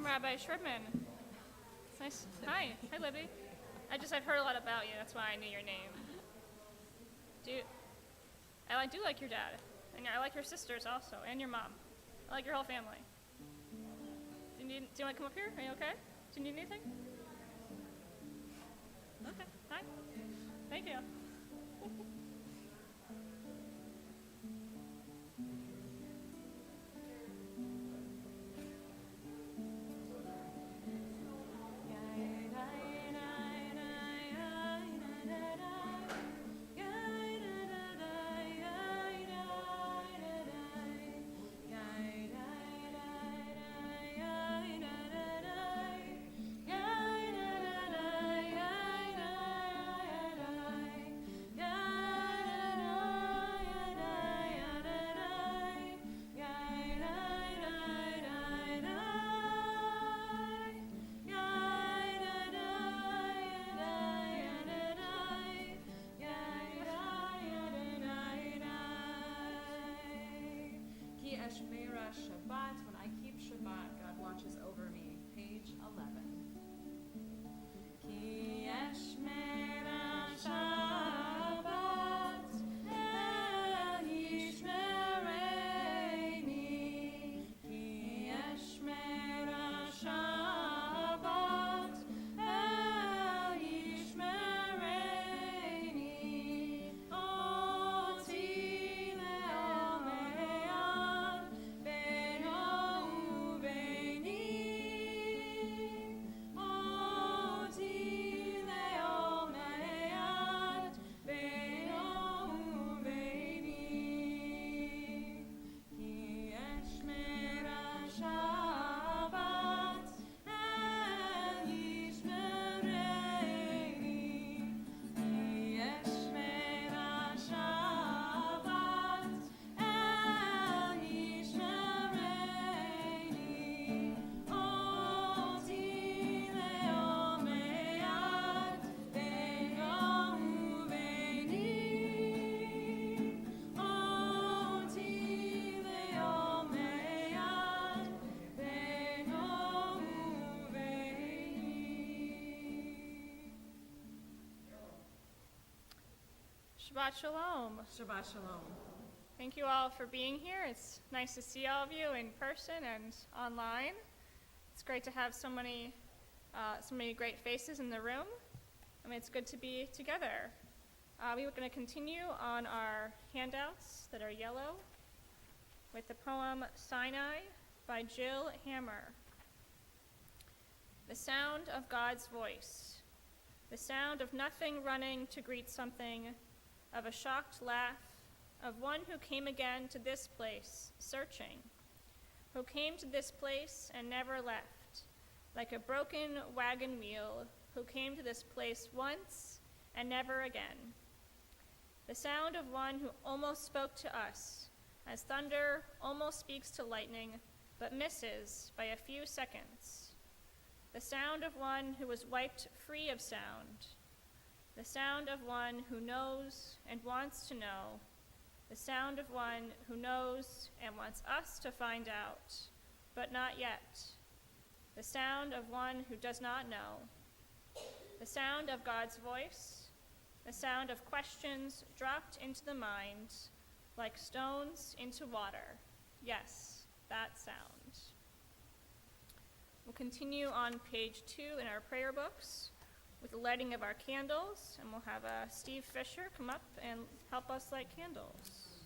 I'm Rabbi Shridman. It's nice. Hi, Libby. I've heard a lot about you. That's why I knew your name. I do like your dad, and I like your sisters also, and your mom. I like your whole family. Do you want to come up here? Are you okay? Do you need anything? Okay. Hi. Thank you. Shabbat. When I keep Shabbat, God watches over me. Page 11. Ki eshmera Shabbat, el yishmereini. Ki eshmera Shabbat, el yishmereini. Oti le'omead beino ubeini. Oti le'omead beino ubeini. Ki eshmera Shabbat, el yishmereini. Ki eshmera Shabbat, el yishmereini. Oti le'omead beino ubeini. Oti le'omead beino ubeini. Shabbat Shalom. Shabbat Shalom. Thank you all for being here. It's nice to see all of you in person and online. It's great to have so many great faces in the room. It's good to be together. We are going to continue on our handouts that are yellow with the poem Sinai by Jill Hammer. The sound of God's voice, the sound of nothing running to greet something, of a shocked laugh, of one who came again to this place, searching, who came to this place and never left, like a broken wagon wheel, who came to this place once and never again. The sound of one who almost spoke to us, as thunder almost speaks to lightning, but misses by a few seconds. The sound of one who was wiped free of sound. The sound of one who knows and wants to know. The sound of one who knows and wants us to find out, but not yet. The sound of one who does not know. The sound of God's voice. The sound of questions dropped into the mind, like stones into water. Yes, that sound. We'll continue on page 2 in our prayer books with the lighting of our candles, and we'll have Steve Fisher come up and help us light candles.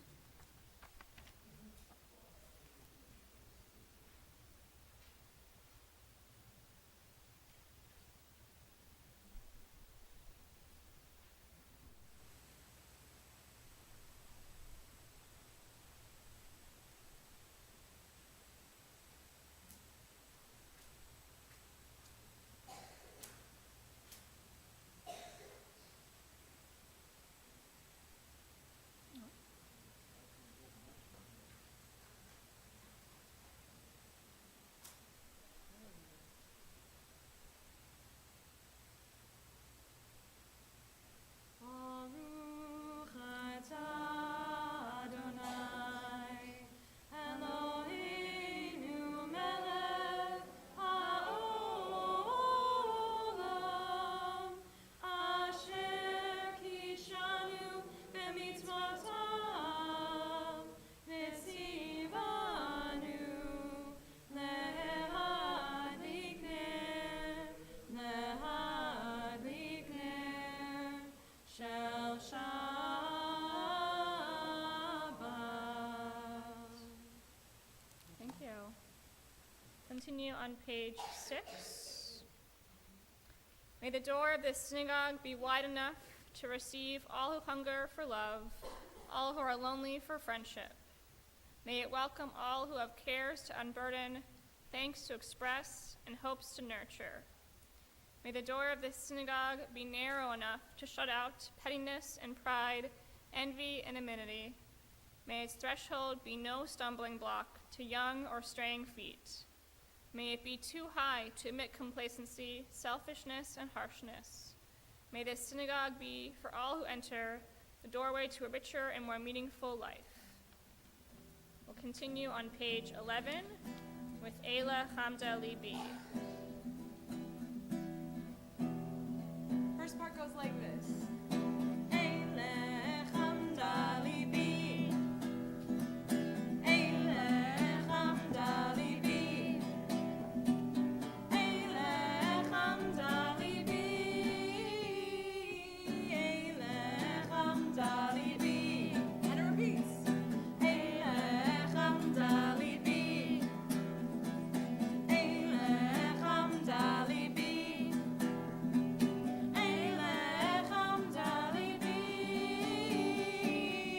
continue on page 6. May the door of this synagogue be wide enough to receive all who hunger for love, all who are lonely for friendship. May it welcome all who have cares to unburden, thanks to express, and hopes to nurture. May the door of this synagogue be narrow enough to shut out pettiness and pride, envy and enmity. May its threshold be no stumbling block to young or straying feet. May it be too high to admit complacency, selfishness, and harshness. May this synagogue be, for all who enter, the doorway to a richer and more meaningful life. We'll continue on page 11 with Eila Hamda Libi. First part goes like this. Eila Hamda Libi. Eila Hamda Libi. Eila Hamda Libi. Eila Hamda Libi. And it repeats. Eila Hamda Libi. Eila Hamda Libi. Eila Hamda Libi.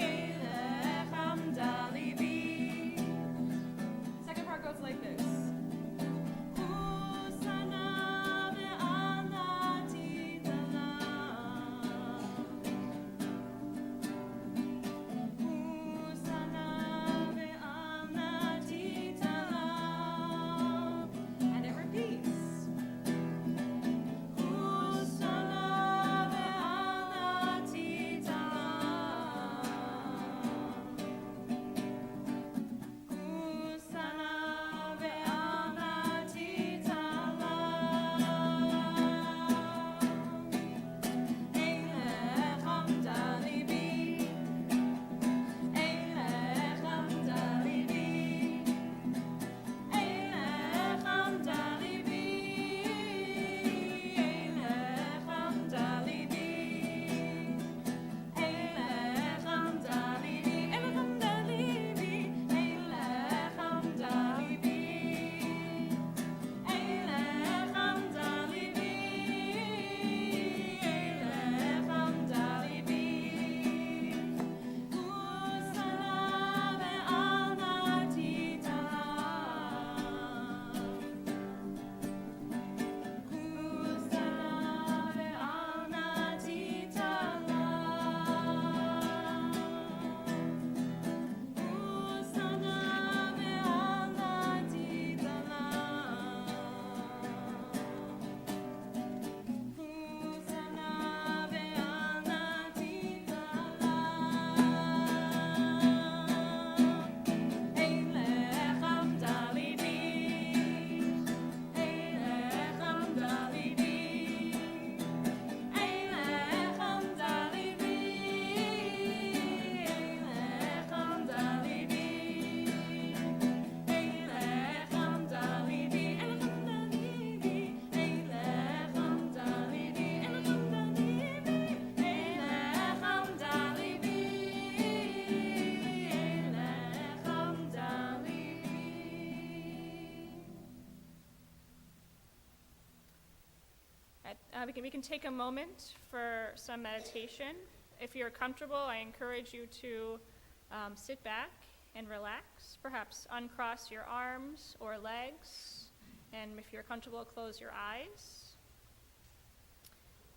Eila Hamda Libi. Second part goes like this. Husana ve'anati talam. Husana ve'anati talam. And it repeats. Husana ve'anati talam. Husana ve'anati talam. Eila Hamda Libi. Eila Hamda Libi. Eila Hamda Libi. Eila Hamda Libi. Eila Hamda Libi. Eila Hamda Libi. Eila Hamda Libi. Eila Hamda Libi. Eila Hamda Libi. Husana ve'anati talam. Husana ve'anati talam. Husana ve'anati talam. Husana ve'anati talam. Eila Hamda Libi. Eila Hamda Libi. Eila Hamda Libi. Eila Hamda Libi. Eila Hamda Libi. Eila Hamda Libi. Eila Hamda Libi. Eila Hamda Libi. Eila Hamda Libi. We can take a moment for some meditation. If you're comfortable, I encourage you to sit back and relax. Perhaps uncross your arms or legs, and if you're comfortable, close your eyes.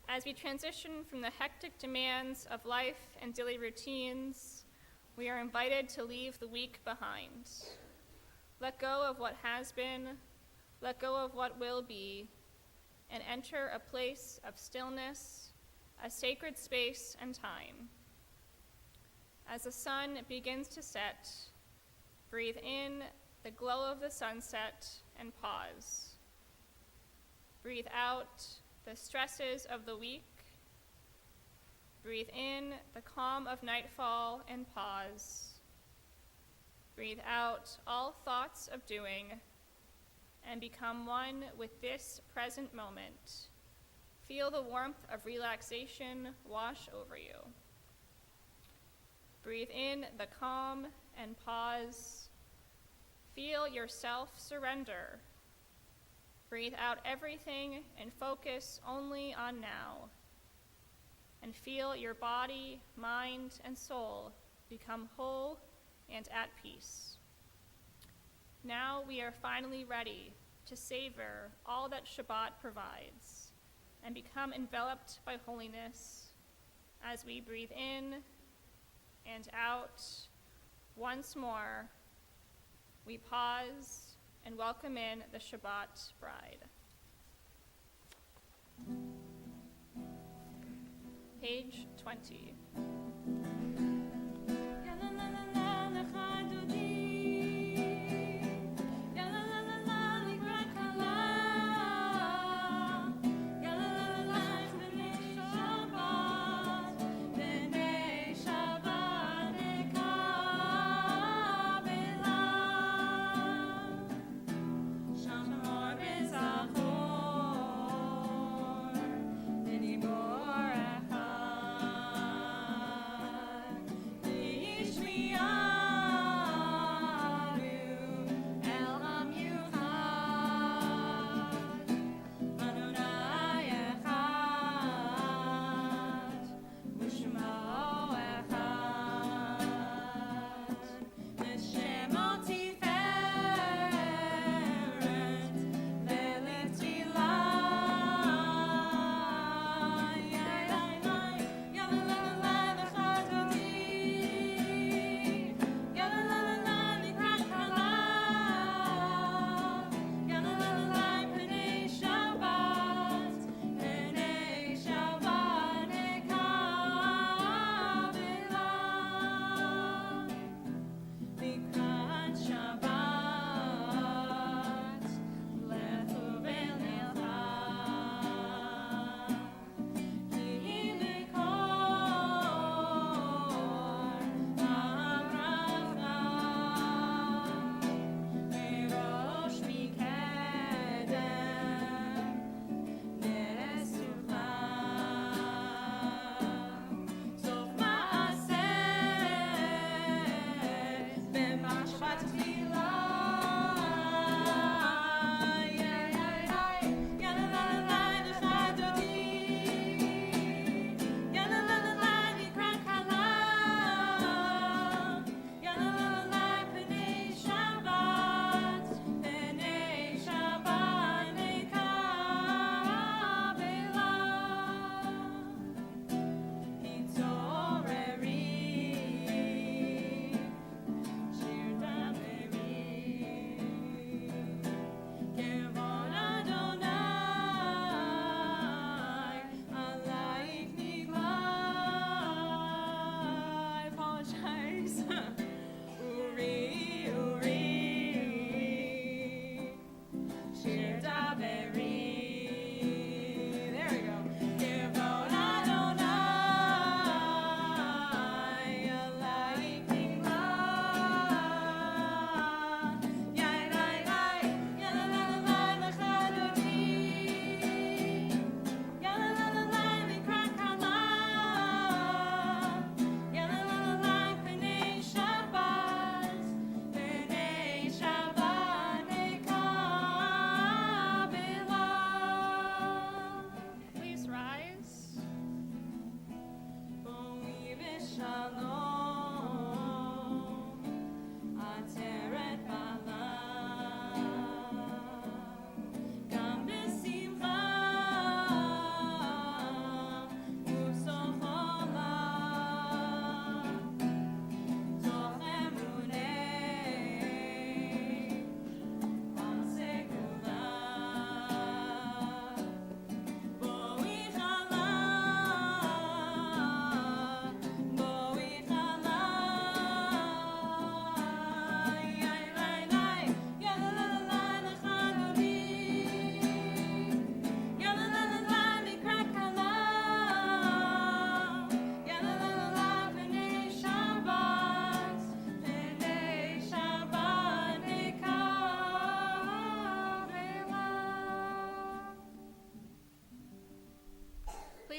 As we transition from the hectic demands of life and daily routines, we are invited to leave the week behind. Let go of what has been, let go of what will be, and enter a place of stillness, a sacred space and time. As the sun begins to set, breathe in the glow of the sunset and pause. Breathe out the stresses of the week. Breathe in the calm of nightfall and pause. Breathe out all thoughts of doing and become one with this present moment. Feel the warmth of relaxation wash over you. Breathe in the calm and pause. Feel yourself surrender Breathe out everything and focus only on now. And feel your body, mind, and soul become whole and at peace. Now we are finally ready to savor all that Shabbat provides and become enveloped by holiness as we breathe in and out. Once more, we pause and welcome in the Shabbat bride. Page 20.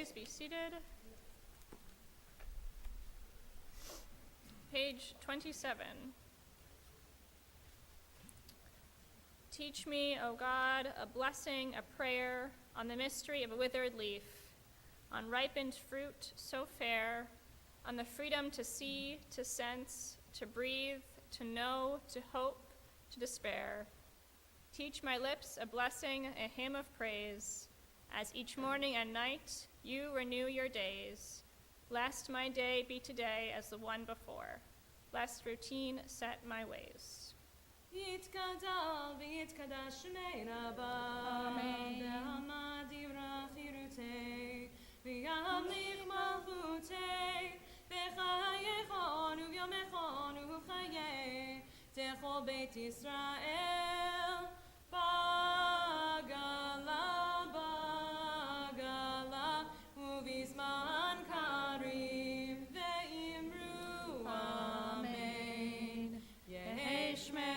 Please be seated. Page 27. Teach me, O God, a blessing, a prayer, on the mystery of a withered leaf, on ripened fruit so fair, on the freedom to see, to sense, to breathe, to know, to hope, to despair. Teach my lips a blessing, a hymn of praise, as each morning and night you renew your days. Lest my day be today as the one before, lest routine set my ways. יתגדל ויתקדש שמי רבה בעלמא דברה חירותי וימליך מלכותי בחייכון וביומכון ובחיי תכל בית ישראל בגלה בגלה ובזמן קריב ואמרו אמן יהי שמי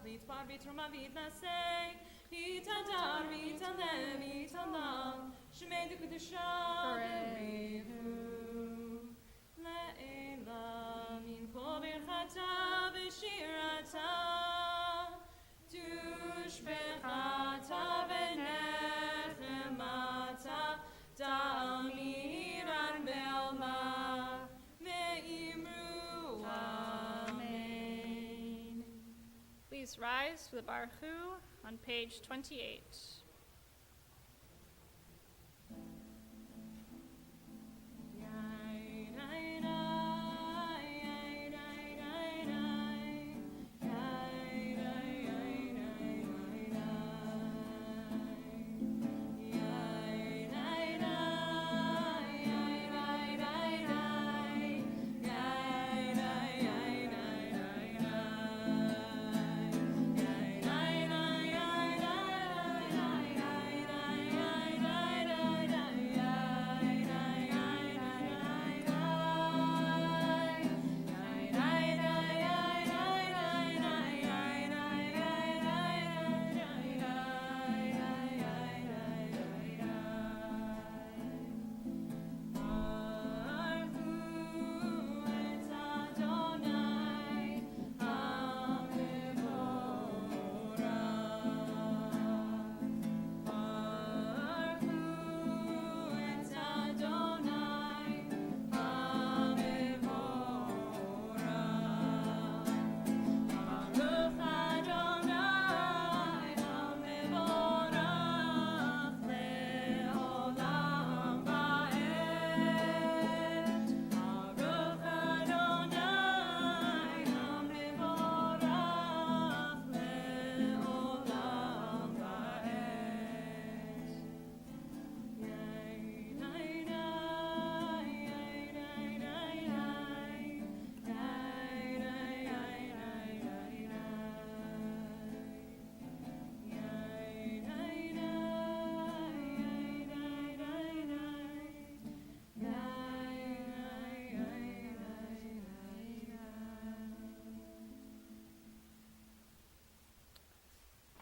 Yitbar v'truma v'yitnasei Yitadar v'yitalem v'yitalal Shemei d'kedusha v'revu Le'ela min kol birchata v'shirata Tushbechata v'nechemata Ta'amiran be'alma ve'imru Amen. Please rise for the Baruch Hu on page 28.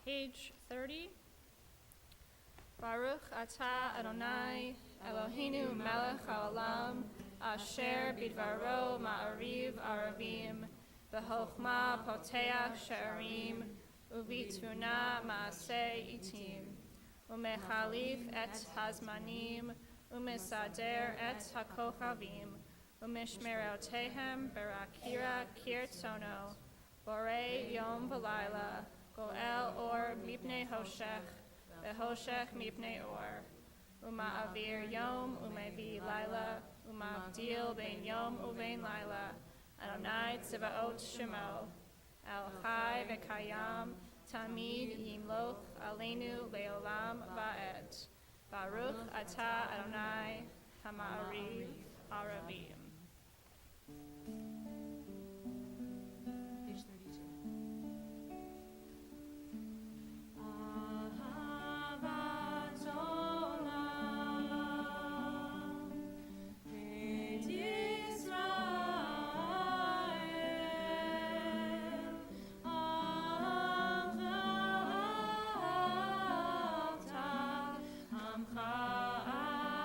Page 30. Baruch atah Adonai Eloheinu melech haolam asher bidvaro ma'ariv aravim v'chochma poteach she'arim uvituna ma'aseh itim umechalif et hazmanim umesader et hakochavim umishmerotehem berakira kirtono borei yom v'layla Goel or mipnei hoshech, vehoshech mipnei or. Uma'avir yom umevi laila, uma'avdil bein yom uvein laila. Adonai tzivaot shemo, el chai v'kayam, tamid yimloch aleinu leolam va'ed. Baruch atah Adonai hama'ariv aravim. Page 32. Amcha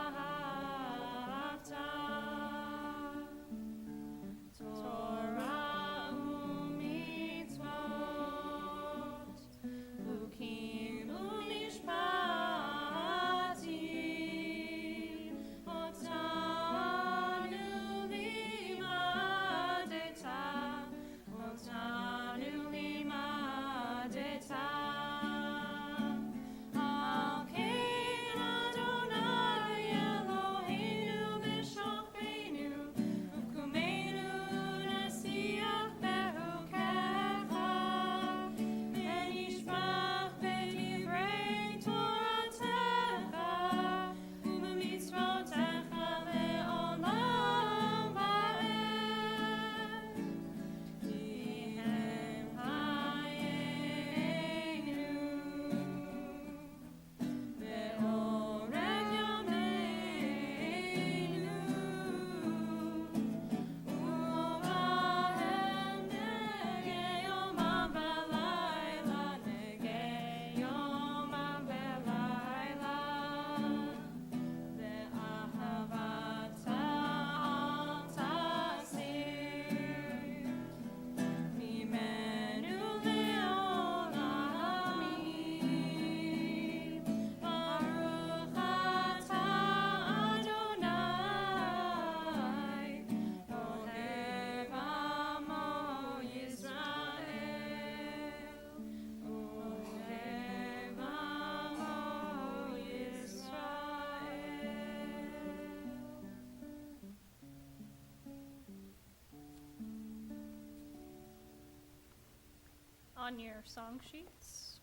on your song sheets.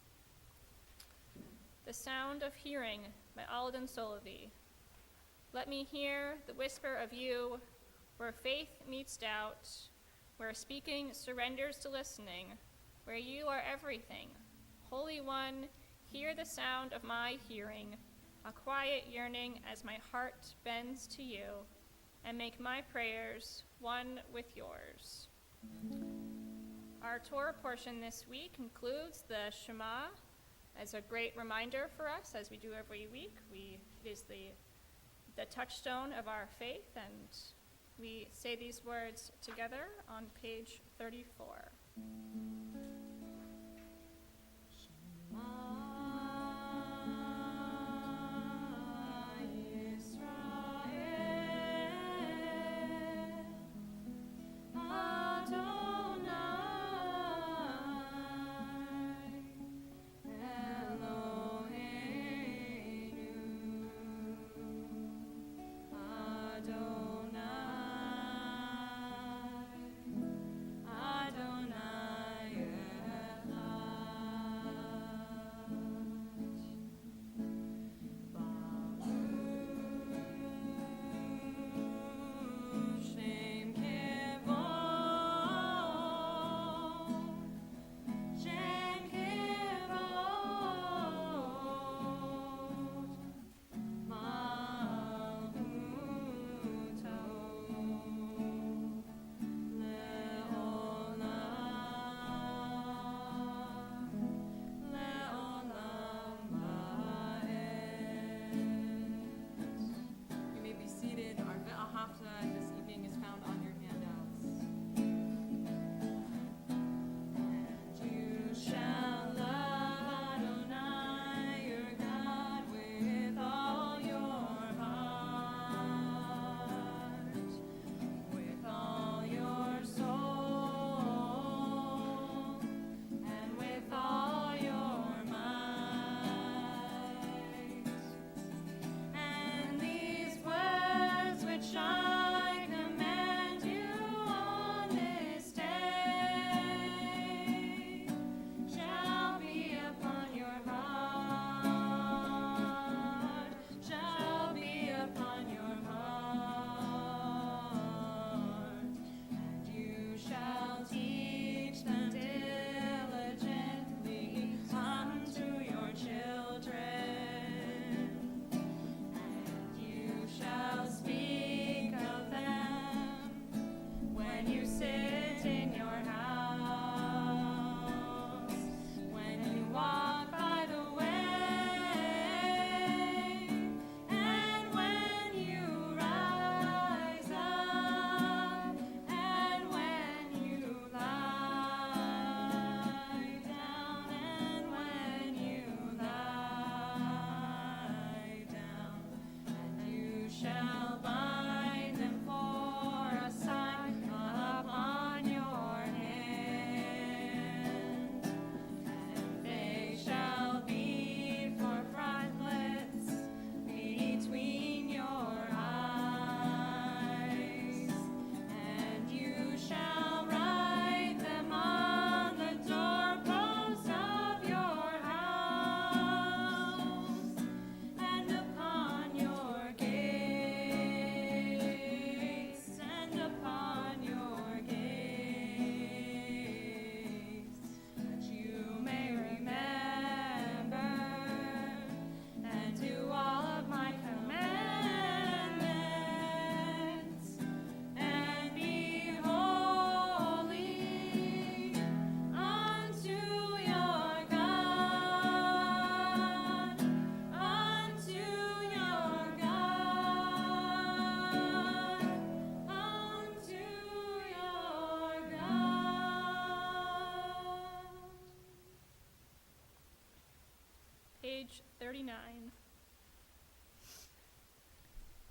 The Sound of Hearing by Alden Solovey. Let me hear the whisper of you, where faith meets doubt, where speaking surrenders to listening, where you are everything. Holy One, hear the sound of my hearing, a quiet yearning as my heart bends to you, and make my prayers one with yours. Our Torah portion this week includes the Shema as a great reminder for us, as we do every week. It is the touchstone of our faith, and we say these words together on page 34. Page 39.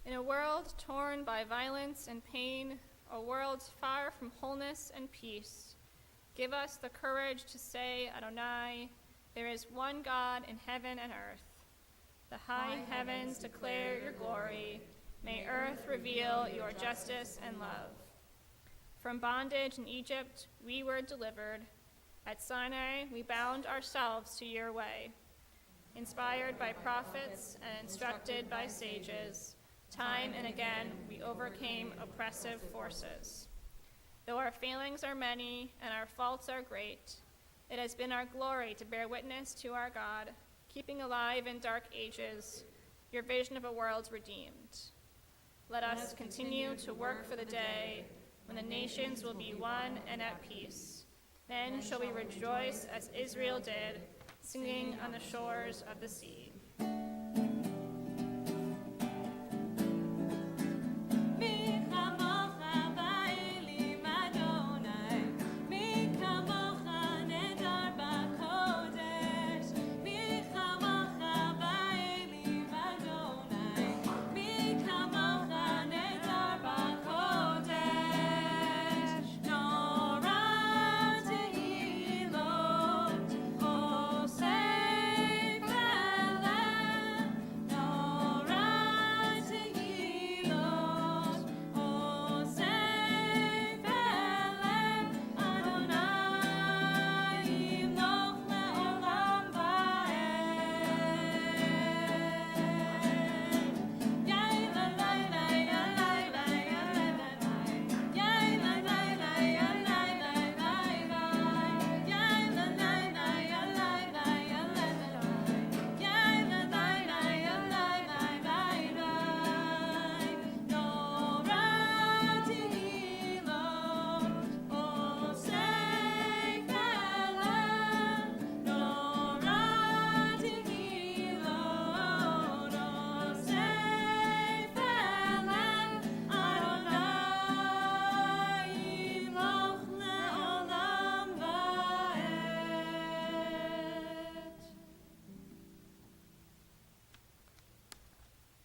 In a world torn by violence and pain, a world far from wholeness and peace, give us the courage to say, Adonai, there is one God in heaven and earth. The high heavens declare your glory. May earth reveal your justice and love. From bondage in Egypt we were delivered. At Sinai, we bound ourselves to your way. Inspired by prophets and instructed by sages, time and again we overcame oppressive forces. Though our failings are many and our faults are great, it has been our glory to bear witness to our God, keeping alive in dark ages your vision of a world redeemed. Let us continue to work for the day when the nations will be one and at peace. Then shall we rejoice as Israel did, singing on the shores of the sea.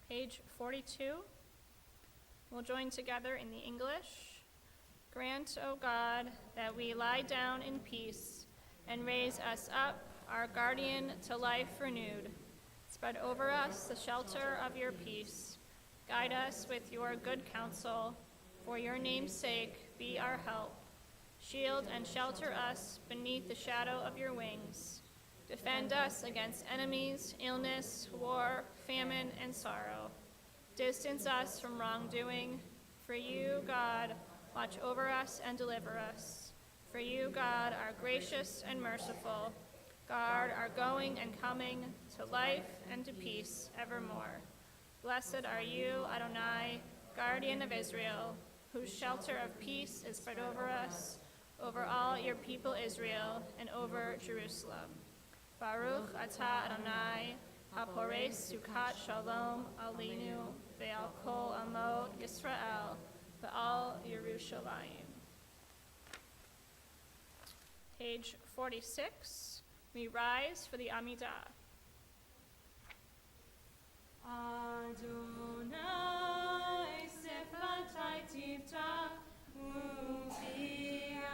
Page 42. We'll join together in the English. Grant, O God, that we lie down in peace and raise us up, our guardian, to life renewed. Spread over us the shelter of your peace. Guide us with your good counsel. For your name's sake, be our help. Shield and shelter us beneath the shadow of your wings. Defend us against enemies, illness, war, famine, and sorrow. Distance us from wrongdoing. For you, God, watch over us and deliver us. For you, God, are gracious and merciful. Guard our going and coming to life and to peace evermore. Blessed are you, Adonai, guardian of Israel, whose shelter of peace is spread over us, over all your people Israel, and over Jerusalem. Baruch atah Adonai, hapores sukat shalom aleinu ve'al kol amo Yisrael ve'al Yerushalayim. Page 46. We rise for the Amidah. Adonai sefatai tiftach u'pia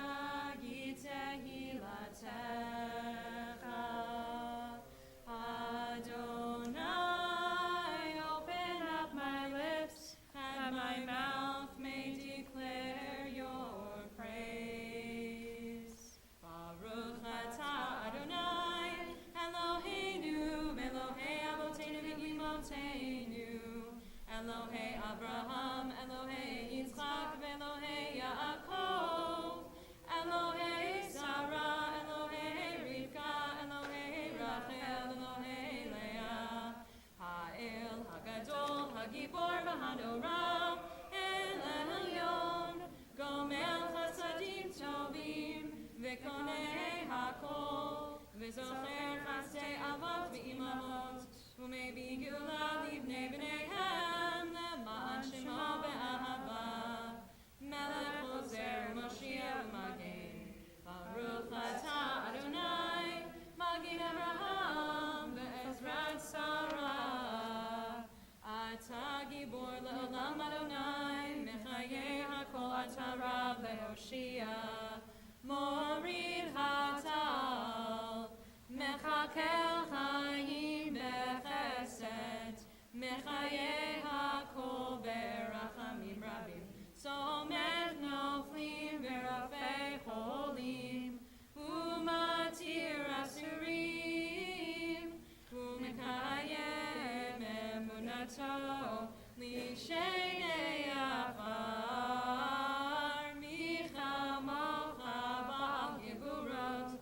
yitehilatecha. Adonai, open up my lips, and my mouth may declare your praise. Baruch atah Adonai, Eloheinu, Elohei Avotenu v'Imotenu, Elohei Abraham, Elohei Yitzchak, Elohei Yaakov, Elohei Sarah, Elohei Rivka, Elohei Rachel, Elohei Leah, Ha'el Hagadol, Hagibor v'Hadorah, El Elyon, Gomel Chasadim Tovim, V'konei Hakol, V'zocher Chasdei Avot v'Imamot, U'mebi Gula Livnei B'neihem, Le'ma'an Shemo Be'ahava, Melech Ozer Moshiach U'Magen, Baruch atah Adonai, Magid Abraham ve'Ezrat Sarah. Atah Gibor le'olam Adonai, Mechayeh hakol atah Rav le'Hoshia, Morid hatal, Mechakel chayim bechesed, Mechayeh hakol berachamim rabim, Somet noflim verafei cholim, Uma Chato, Lishene Afar, Micha Mocha Bal Geburot,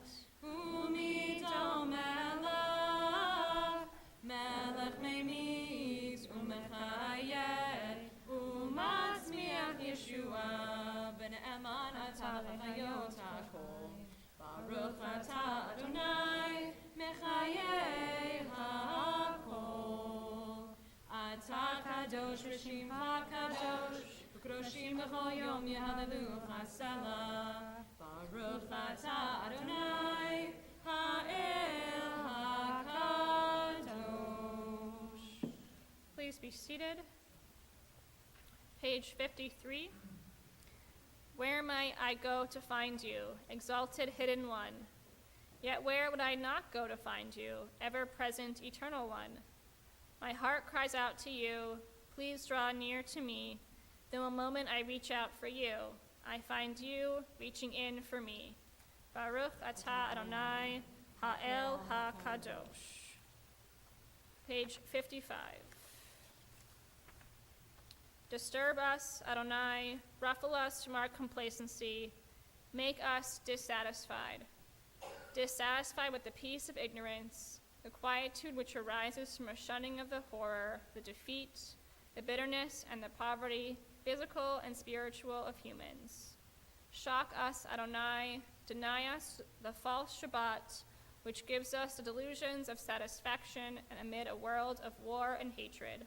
Umito Melech, Melech Memis, Umechayet, Umatzmiach Yeshua, Ben Eman Atah Chayot HaKol, Baruch Atah Adonai, Mechayeh HaKol, Atah Kadosh V'Shimcha Kadosh, Ukroshim B'chol Yom Yehallelucha Selah, Baruch Atah Adonai, Ha'el HaKadosh. Please be seated. Page 53. Where might I go to find you, exalted hidden one? Yet where would I not go to find you, ever-present eternal one? My heart cries out to you, please draw near to me. The moment I reach out for you, I find you reaching in for me. Baruch atah Adonai, Ha'el HaKadosh. Page 55. Disturb us, Adonai, ruffle us from our complacency, make us dissatisfied. Dissatisfied with the peace of ignorance, the quietude which arises from a shunning of the horror, the defeat, the bitterness, and the poverty, physical and spiritual, of humans. Shock us, Adonai, deny us the false Shabbat, which gives us the delusions of satisfaction and amid a world of war and hatred.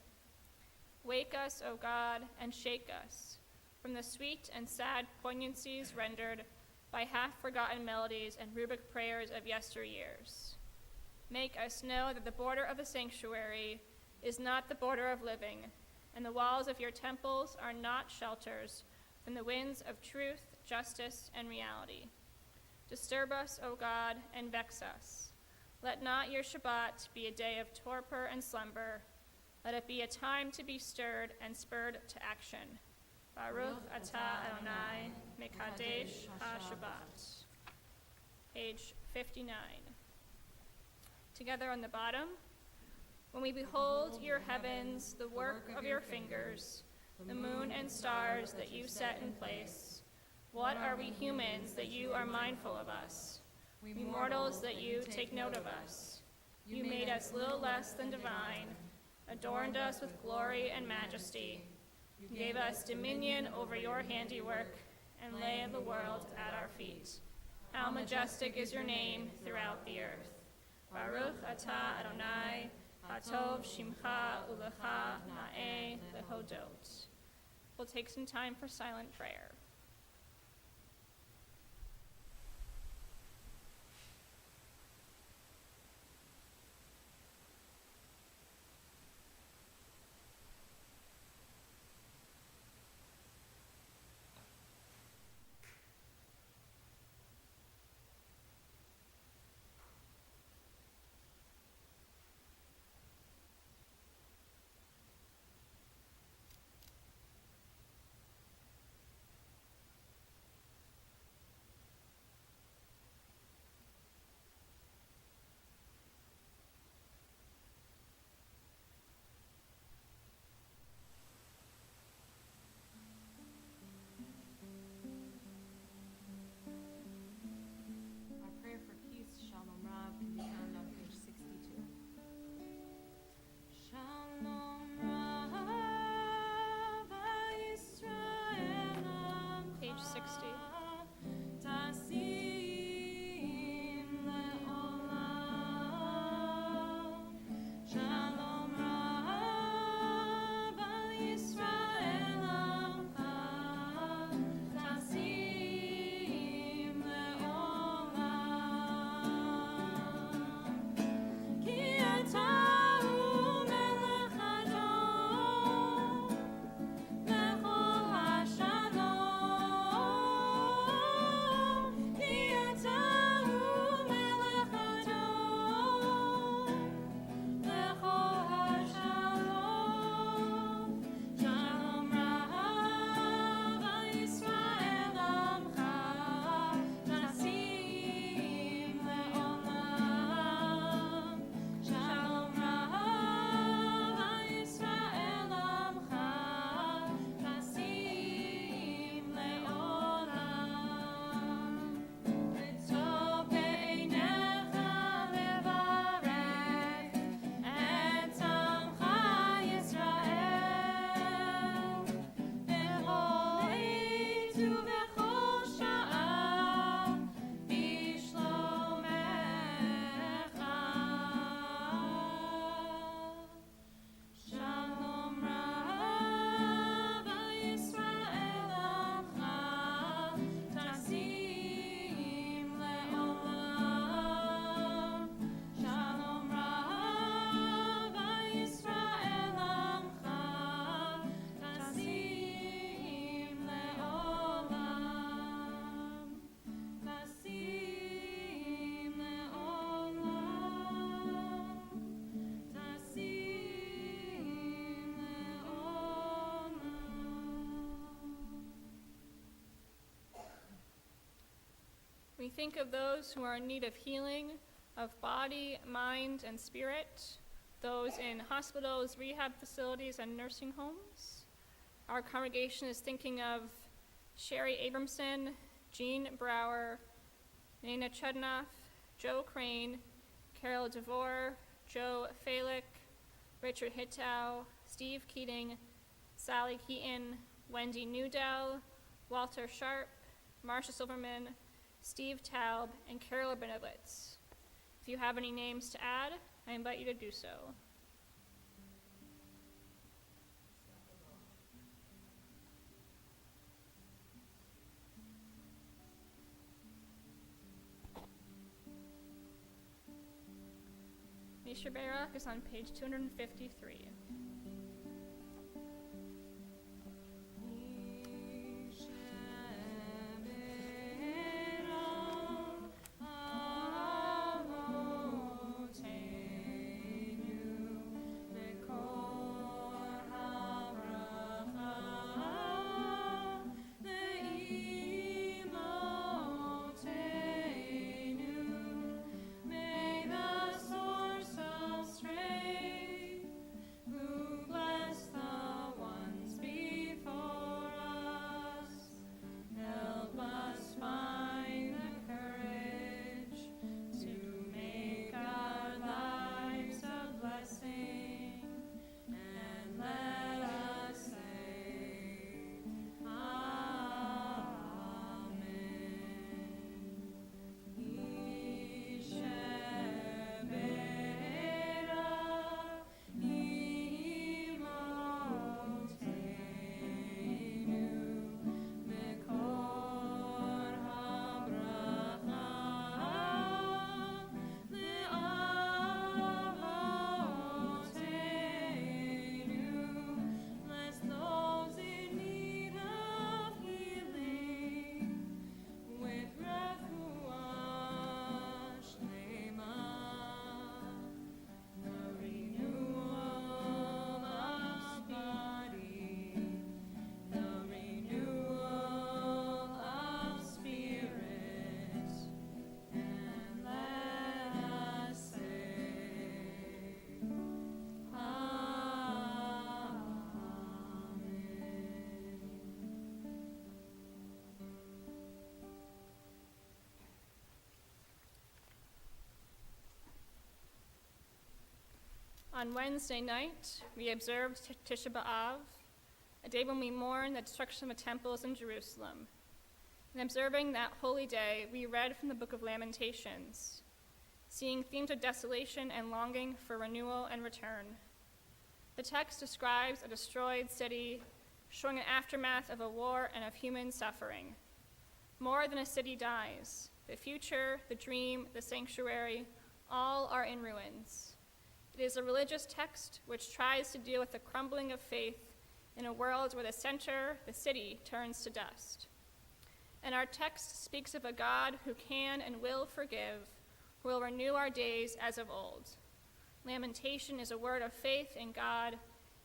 Wake us, O God, and shake us from the sweet and sad poignancies rendered by half-forgotten melodies and rubric prayers of yesteryears. Make us know that the border of the sanctuary is not the border of living, and the walls of your temples are not shelters from the winds of truth, justice, and reality. Disturb us, O God, and vex us. Let not your Shabbat be a day of torpor and slumber. Let it be a time to be stirred and spurred to action. Baruch atah Adonai, Mekadesh HaShabbat. Page 59. Together on the bottom. When we behold your heavens, the work of your fingers, the moon and stars that you set in place, what are we humans that you are mindful of us? We mortals that you take note of us. You made us little less than divine, adorned us with glory and majesty. You gave us dominion over your handiwork and lay the world at our feet. How majestic is your name throughout the earth. Baruch atah Adonai, Hatov Shimcha Ulecha Na'eh Lehodot. We'll take some time for silent prayer. We think of those who are in need of healing of body, mind, and spirit, those in hospitals, rehab facilities, and nursing homes. Our congregation is thinking of Sherry Abramson, Jean Brower, Nina Chudnoff, Joe Crane, Carol DeVore, Joe Falick, Richard Hittow, Steve Keating, Sally Keaton, Wendy Newdell, Walter Sharp, Marcia Silverman, Steve Taub, and Carol Benowitz. If you have any names to add, I invite you to do so. Misha Bayrak is on page 253. On Wednesday night, we observed Tisha B'Av, a day when we mourn the destruction of the temples in Jerusalem. In observing that holy day, we read from the book of Lamentations, seeing themes of desolation and longing for renewal and return. The text describes a destroyed city, showing an aftermath of a war and of human suffering. More than a city dies. The future, the dream, the sanctuary, all are in ruins. It is a religious text which tries to deal with the crumbling of faith in a world where the center, the city, turns to dust. And our text speaks of a God who can and will forgive, who will renew our days as of old. Lamentation is a word of faith in God,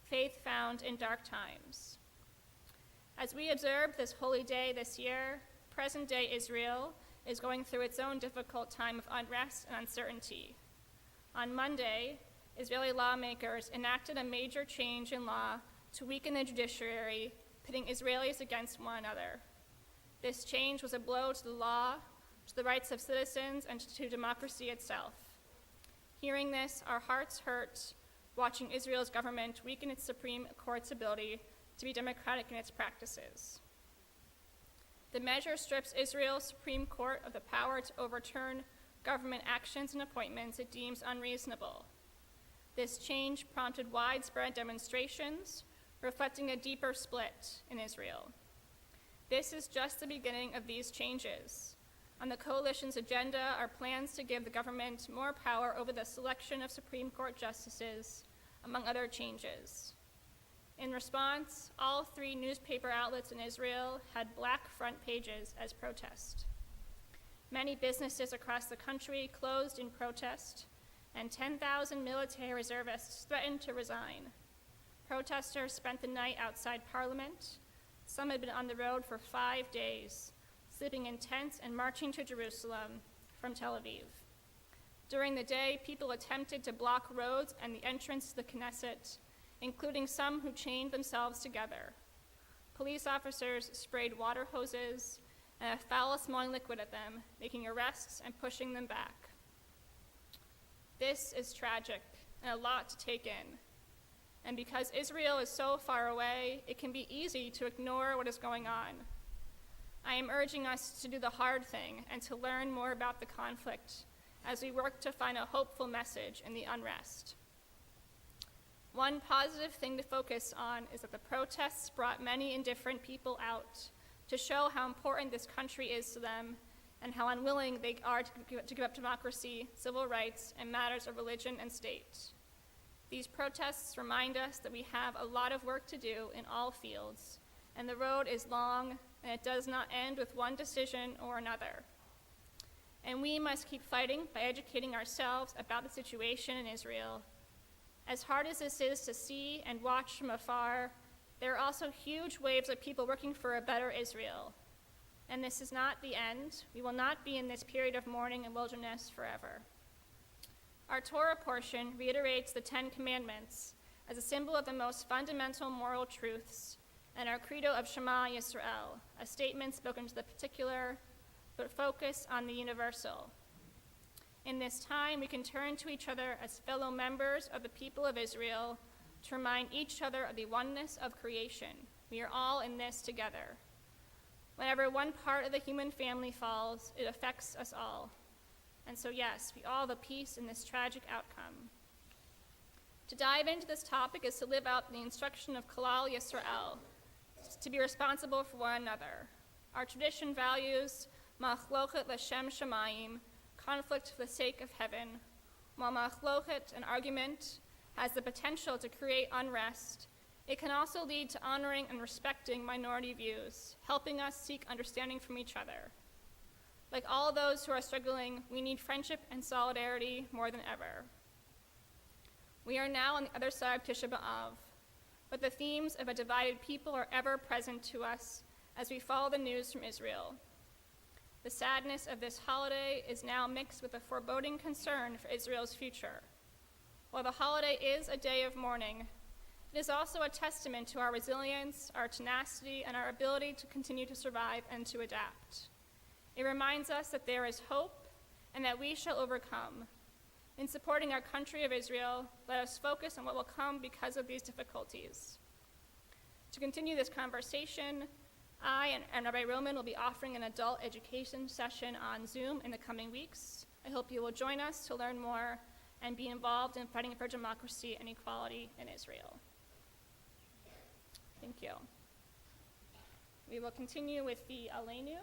faith found in dark times. As we observe this holy day this year, present-day Israel is going through its own difficult time of unrest and uncertainty. On Monday, Israeli lawmakers enacted a major change in law to weaken the judiciary, pitting Israelis against one another. This change was a blow to the law, to the rights of citizens, and to democracy itself. Hearing this, our hearts hurt, watching Israel's government weaken its Supreme Court's ability to be democratic in its practices. The measure strips Israel's Supreme Court of the power to overturn government actions and appointments it deems unreasonable. This change prompted widespread demonstrations, reflecting a deeper split in Israel. This is just the beginning of these changes. On the coalition's agenda are plans to give the government more power over the selection of Supreme Court justices, among other changes. In response, all 3 newspaper outlets in Israel had black front pages as protest. Many businesses across the country closed in protest, and 10,000 military reservists threatened to resign. Protesters spent the night outside Parliament. Some had been on the road for 5 days. sleeping in tents and marching to Jerusalem from Tel Aviv. During the day, people attempted to block roads and the entrance to the Knesset, including some who chained themselves together. Police officers sprayed water hoses and a foul-smelling liquid at them, making arrests and pushing them back. This is tragic and a lot to take in. And because Israel is so far away, it can be easy to ignore what is going on. I am urging us to do the hard thing and to learn more about the conflict as we work to find a hopeful message in the unrest. One positive thing to focus on is that the protests brought many indifferent people out to show how important this country is to them and how unwilling they are to give up democracy, civil rights, and matters of religion and state. These protests remind us that we have a lot of work to do in all fields, and the road is long, and it does not end with one decision or another. And we must keep fighting by educating ourselves about the situation in Israel. As hard as this is to see and watch from afar, there are also huge waves of people working for a better Israel. And this is not the end. We will not be in this period of mourning and wilderness forever. Our Torah portion reiterates the 10 Commandments as a symbol of the most fundamental moral truths, and our credo of Shema Yisrael, a statement spoken to the particular, but focus on the universal. In this time, we can turn to each other as fellow members of the people of Israel to remind each other of the oneness of creation. We are all in this together. Whenever one part of the human family falls, it affects us all. And so yes, we all have a piece in this tragic outcome. To dive into this topic is to live out the instruction of Kalal Yisrael, to be responsible for one another. Our tradition values machlochet l'shem shamayim, conflict for the sake of heaven, while machlochet, an argument, has the potential to create unrest. It can also lead to honoring and respecting minority views, helping us seek understanding from each other. Like all those who are struggling, we need friendship and solidarity more than ever. We are now on the other side of Tisha B'Av, but the themes of a divided people are ever present to us as we follow the news from Israel. The sadness of this holiday is now mixed with a foreboding concern for Israel's future. While the holiday is a day of mourning, it is also a testament to our resilience, our tenacity, and our ability to continue to survive and to adapt. It reminds us that there is hope and that we shall overcome. In supporting our country of Israel, let us focus on what will come because of these difficulties. To continue this conversation, I and Rabbi Roman will be offering an adult education session on Zoom in the coming weeks. I hope you will join us to learn more and be involved in fighting for democracy and equality in Israel. Thank you. We will continue with the Aleinu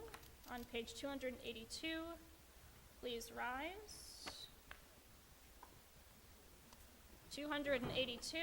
on page 282. Please rise. 282.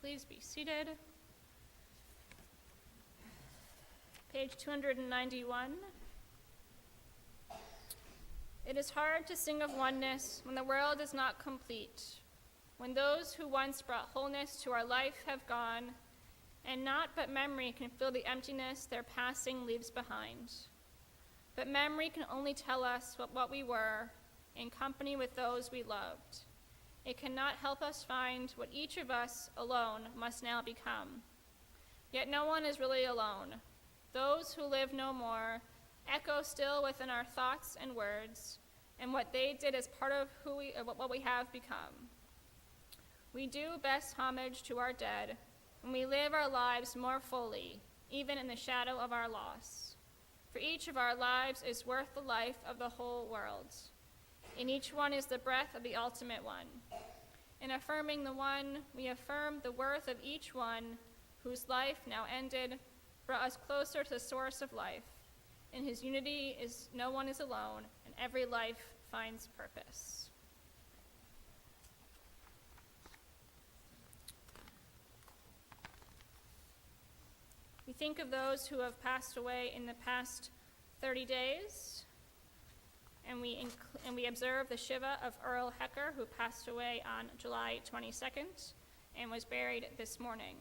Please be seated. Page 291. It is hard to sing of oneness when the world is not complete, when those who once brought wholeness to our life have gone, and naught but memory can fill the emptiness their passing leaves behind. But memory can only tell us what we were in company with those we loved. It cannot help us find what each of us alone must now become. Yet no one is really alone. Those who live no more echo still within our thoughts and words, and what they did is part of what we have become. We do best homage to our dead when we live our lives more fully, even in the shadow of our loss. For each of our lives is worth the life of the whole world. In each one is the breath of the ultimate one. In affirming the one, we affirm the worth of each one whose life now ended brought us closer to the source of life. In his unity is no one is alone, and every life finds purpose. We think of those who have passed away in the past 30 days, and we observe the Shiva of Earl Hecker, who passed away on July 22nd and was buried this morning.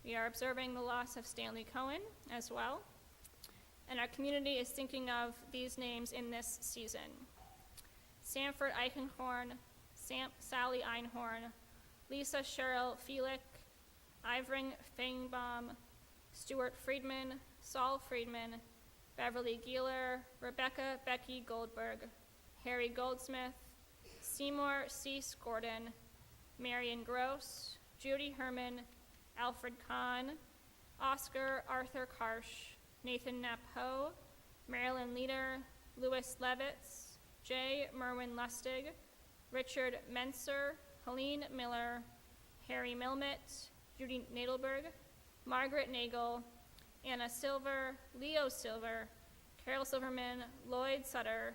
We are observing the loss of Stanley Cohen as well, and our community is thinking of these names in this season. Sanford Eichenhorn, Sally Einhorn, Lisa Cheryl Felick, Ivring Feinbaum, Stuart Friedman, Saul Friedman, Beverly Gieler, Rebecca Becky Goldberg, Harry Goldsmith, Seymour Cease Gordon, Marion Gross, Judy Herman, Alfred Kahn, Oscar Arthur Karsh, Nathan Knapp-Ho, Marilyn Leader, Louis Levitz, J. Merwin Lustig, Richard Menser, Helene Miller, Harry Milmett, Judy Nadelberg, Margaret Nagel, Anna Silver, Leo Silver, Carol Silverman, Lloyd Sutter,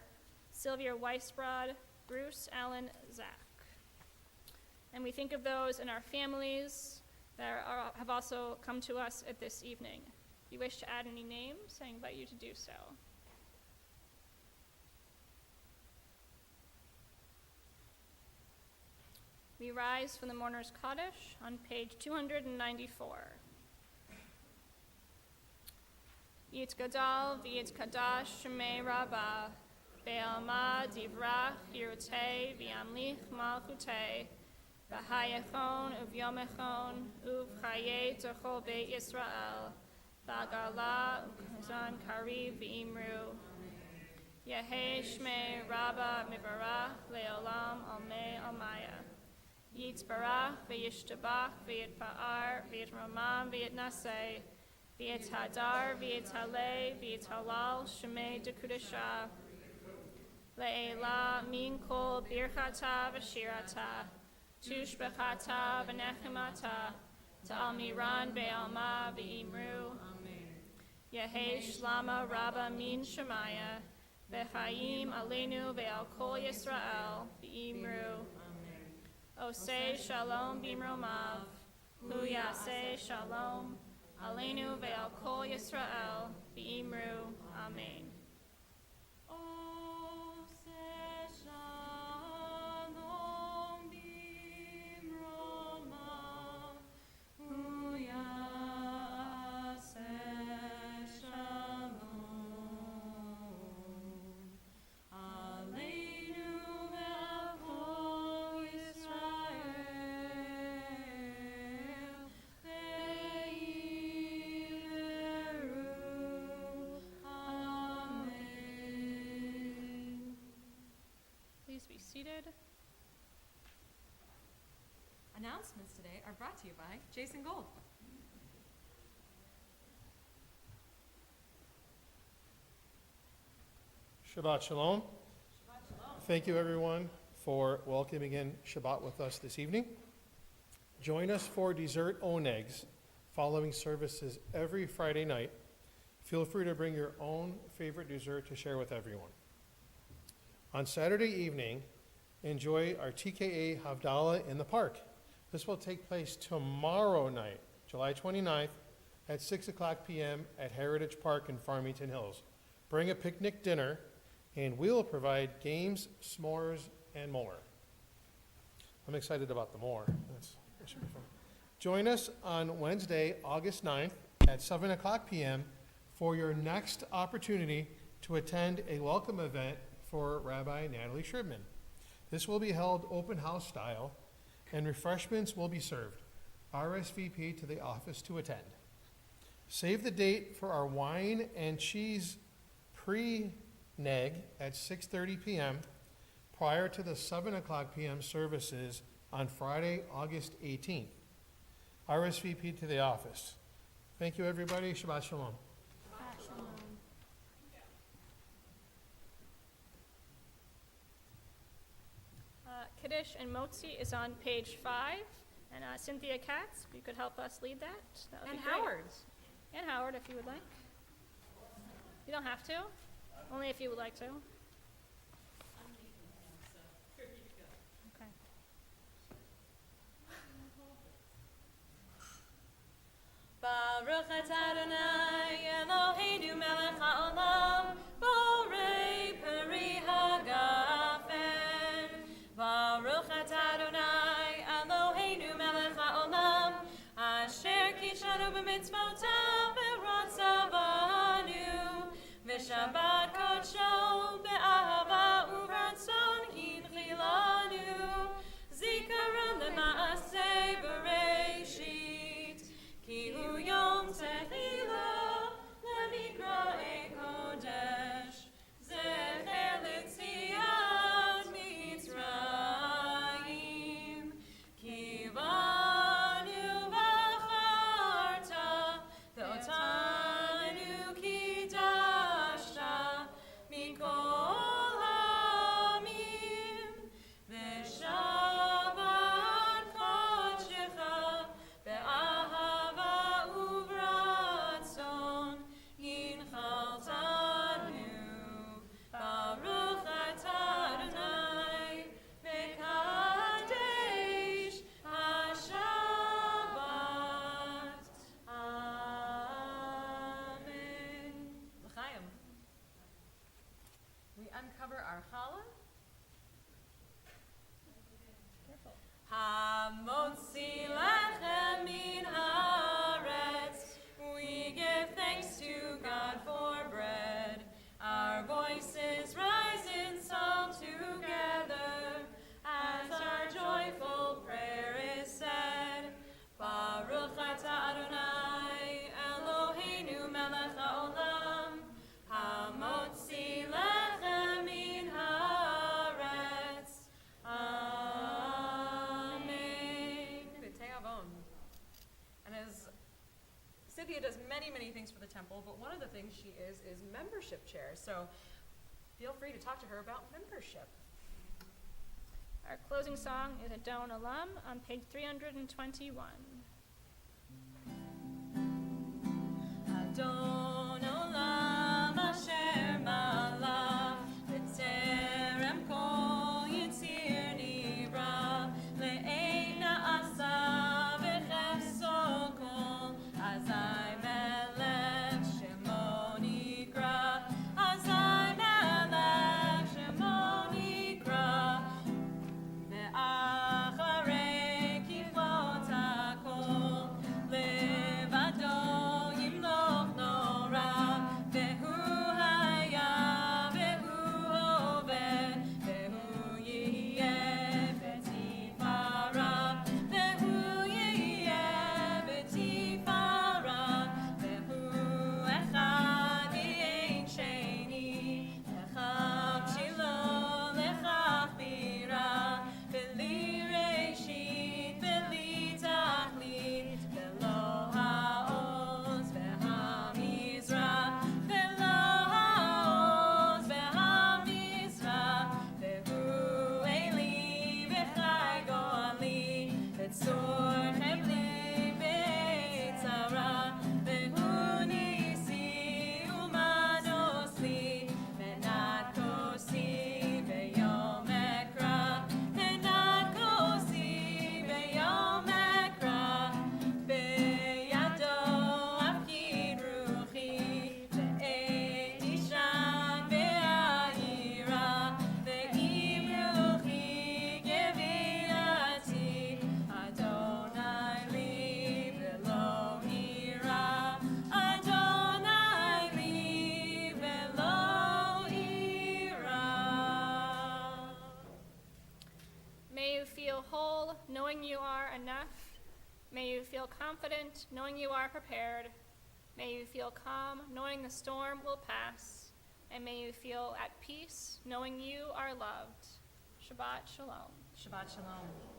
Sylvia Weisbrod, Bruce Allen Zach. And we think of those in our families that have also come to us at this evening. If you wish to add any names, I invite you to do so. We rise from the Mourner's Kaddish on page 294. Yit Gadal v'yit Kadash Shemei Rabbah Be'alma Divrach Yirutei v'yamlich Malchutei B'hayachon uvyomechon uv'chayei Tochol Beit Yisrael B'agala u'kazan Kariv v'imru Yehei Shmei Rabbah Mibarach Le'olam Almei Almaya Yitzbarach v'yishtabach v'yitpa'ar v'yitromam v'yitnaseh v'yithadar v'yithaleh v'yithalal shemei dekudashah le'ela min kol birchata v'shirata tushbechata v'nechemata ta'almiran be'alma v'imru Yehei shlama rabba min shemaya v'chaim aleinu ve'al kol Yisrael v'imru Oseh shalom bimromav, hu yaseh shalom, aleinu ve'al kol Yisrael, v'imru, amen. Oseh shalom bimromav, hu yaseh shalom, aleinu ve'al kol Yisrael, ve'imru, amen. Please be seated. Announcements today are brought to you by Jason Gold. Shabbat Shalom. Thank you, everyone, for welcoming in Shabbat with us this evening. Join us for dessert onegs following services every Friday night. Feel free to bring your own favorite dessert to share with everyone. On Saturday evening, enjoy our TKA Havdalah in the park. This will take place tomorrow night, July 29th, at 6 o'clock p.m. at Heritage Park in Farmington Hills. Bring a picnic dinner and we'll provide games, s'mores, and more. I'm excited about the more. That should be fun. Join us on Wednesday, August 9th at 7 o'clock p.m. for your next opportunity to attend a welcome event for Rabbi Natalie Shribman. This will be held open house style, and refreshments will be served. RSVP to the office to attend. Save the date for our wine and cheese pre-neg at 6:30 p.m. prior to the 7 o'clock p.m. services on Friday, August 18th. RSVP to the office. Thank you, everybody. Shabbat shalom. Kiddush and Motzi is on page 5. And Cynthia Katz, if you could help us lead that would And be great. Howard. And Howard, if you would like. You don't have to, only if you would like to. Okay. Baruch atah Adonai Eloheinu melech haolam borei peri hagafen. Baruch atah Adonai Eloheinu melech haolam asher kishanu b'mitzvotav v'ratzav banu v'shabbat kodsho be'ahava u'ratzon hinchilanu zikaron lema'aseh bereishit ki hu yom tehila lemikra kodesh zecher l'tziat mitzrayim ki banu v'charta v'otanu kidashta mikol hamim v'shabbat kodshecha be'ahava uvratzon yinchaltanu Baruch atah Adonai mekadesh hashabbat. Amen. L'chaim. We uncover our challah. Hamotzi lechem min haaretz. We give thanks to God for bread. Our voices rise in song together as our joyful prayer is said. Baruch atah Adonai Eloheinu melech haolam. Hamotzi lechem min haaretz. Amen. Te'avon. And as Cynthia does many, many things for the temple, but one of the things she is membership chair. So feel free to talk to her about membership. Our closing song is Adon Olam on page 321. Adon olam asher malach b'terem kol yitzir nivra le'ein na'asa v'cheso kol azai melech shemo nikra azai melech shemo nikra ve'acharei kiflot hakol enough. May you feel confident knowing you are prepared. May you feel calm knowing the storm will pass. And may you feel at peace knowing you are loved. Shabbat Shalom. Shabbat Shalom.